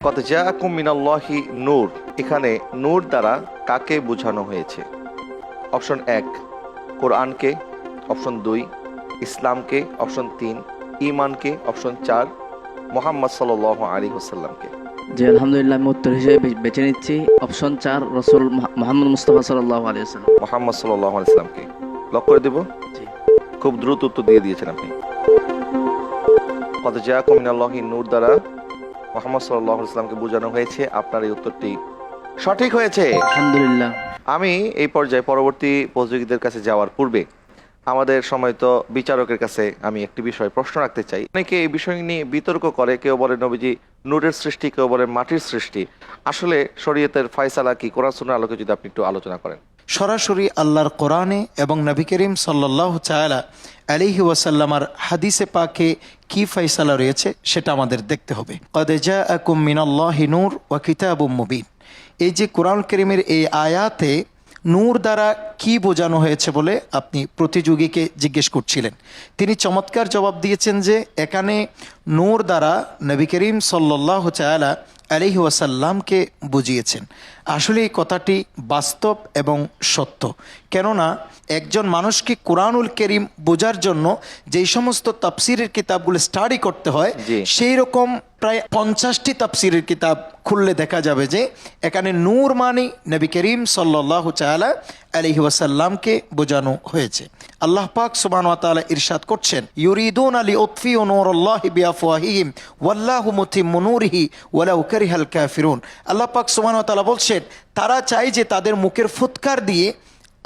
কদ জাআকুম মিনাল্লাহি নূর, এখানে নূর দ্বারা কাকে বোঝানো হয়েছে? অপশন 1 কোরআনকে, অপশন 2 ইসলামকে, অপশন 3 ঈমানকে, অপশন 4 মুহাম্মদ সাল্লাল্লাহু আলাইহি ওয়াসাল্লামকে। জি আলহামদুলিল্লাহ, আমি উত্তর হিসেবে বেছে নিচ্ছি অপশন 4 রাসূল মুহাম্মদ মুস্তাফা সাল্লাল্লাহু আলাইহি ওয়াসাল্লাম। মুহাম্মদ সাল্লাল্লাহু আলাইহি ওয়াসাল্লামকে লক করে দেব। জি, খুব দ্রুত উত্তর দিয়ে দিয়েছেন আপনি। কদ জাআকুম মিনাল্লাহি নূর দ্বারা মুহাম্মদ সাল্লাল্লাহু আলাইহি ওয়াসাল্লামকে বোঝানো হয়েছে। আপনার এই উত্তরটি সঠিক হয়েছে। আলহামদুলিল্লাহ। আমি এই পর্যায়ে পরবর্তী প্রতিযোগীদের কাছে যাওয়ার পূর্বে আমাদের সম্মানিত বিচারকের কাছে আমি একটি বিষয় প্রশ্ন রাখতে চাই। অনেকে এই বিষয় নিয়ে বিতর্ক করে, কেউ বলে নবীজি নূরের সৃষ্টি, কেউ বলে মাটির সৃষ্টি। আসলে শরীয়তের ফয়সালা কি? কোরআন সুন্নাহর আলোকে যদি আপনি একটু আলোচনা করেন। সরাসরি আল্লাহর কোরআনে এবং নবী করিম সাল্লাল্লাহু তাআলা আলাইহি ওয়াসাল্লামার হাদিসে পাকে কি ফয়সালা রয়েছে সেটা আমাদের দেখতে হবে। কদ জাআকুম মিনাল্লাহি নূর ওয়া কিতাবুম মুবিন, এই যে কোরআন কারীমের এই আয়াতে নূর দ্বারা কি বোঝানো হয়েছে বলে আপনি প্রতিযোগীকে জিজ্ঞেস করছিলেন, তিনি চমৎকার জবাব দিয়েছেন যে এখানে নূর দ্বারা নবী করিম সাল্লাল্লাহু তাআলা আলাইহি ওয়াসাল্লামকে বুঝিয়েছেন। আসলে এই কথাটি বাস্তব এবং সত্য, কেননা একজন মানুষকে কোরআনুল কারীম বোঝার জন্য যেই সমস্ত তাফসীরের কিতাবগুলো স্টাডি করতে হয়, সেই রকম প্রায় 50টি তাফসীরের কিতাব খুললে দেখা যাবে যে এখানে নূর মানে নবী করিম সাল্লাল্লাহু তাআলা আলাইহি ওয়াসাল্লামকে বোঝানো হয়েছে। আল্লাহ পাক সুবহানাহু ওয়া তাআলা ইরশাদ করছেন, ইউরিদুনা লিউতফিউ নূরাল্লাহি বিআফওয়াহিহিম ওয়াল্লাহু মুতিম্মু নূরিহি ওয়ালাউ কারিহাল কাফিরুন। আল্লাহ পাক সুবহানাহু ওয়া তাআলা বলছেন, তারা চায় যে তাদের মুখের ফুৎকার দিয়ে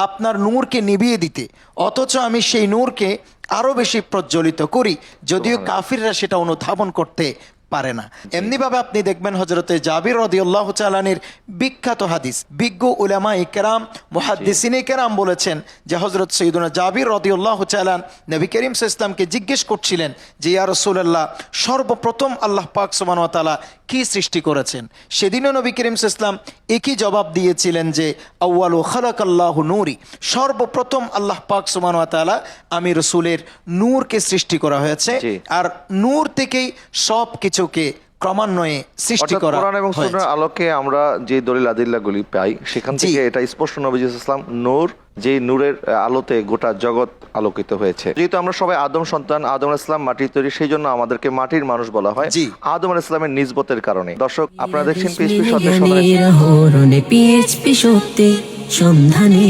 আপনার নূরকে নিভিয়ে দিতে, অথচ আমি সেই নূরকে আরও বেশি প্রজ্বলিত করি, যদিও কাফিররা সেটা অনুধাবন করতে পারে না। এমনিভাবে আপনি দেখবেন হযরতে জাবির রাদিয়াল্লাহু তাআলা আনহুর বিখ্যাত হাদিস, বিজ্ঞ উলামায়ে কেরাম মুহাদ্দিসিনে কেরাম বলেছেন যে হযরত সাইয়্যিদুনা জাবির রাদিয়াল্লাহু তাআলা নবী করিম সাল্লাল্লাহু আলাইহি ওয়াসাল্লামকে জিজ্ঞেস করছিলেন যে ইয়া রাসূলুল্লাহ, সর্বপ্রথম আল্লাহ পাক সুবহানাহু ওয়া তাআলা কি সৃষ্টি করেছেন? সেদিনও নবী করিম সাল্লাল্লাহু আলাইহি ওয়াসাল্লাম একই জবাব দিয়েছিলেন যে আউয়ালু খালাকাল্লাহু নূরি, সর্বপ্রথম আল্লাহ পাক সুবহানাহু ওয়া তাআলা আমি রাসূলের নূরকে সৃষ্টি করা হয়েছে, আর নূর থেকেই সব কিছুকে ক্রমান্বয়ে সৃষ্টি করা কোরআন এবং হয়েছে। সুন্নাহর আলোকে আমরা যে দলিল আদিল্লাহগুলি পাই, সেখান থেকে এটা স্পষ্ট নবীজি সাল্লাল্লাহু আলাইহি ওয়াসাল্লাম নূর, যে নূরের আলোতে গোটা জগৎ আলোকিত হয়েছে। যেহেতু আমরা সবাই আদম সন্তান, আদম আলাইহিস সালাম মাটির তৈরি, সেই জন্য আমাদেরকে মাটির মানুষ বলা হয় আদম আলাইহিস সালামের নিসবতের কারণে। দর্শক, আপনারা দেখছেন পিএইচপি সত্যের সন্ধানে।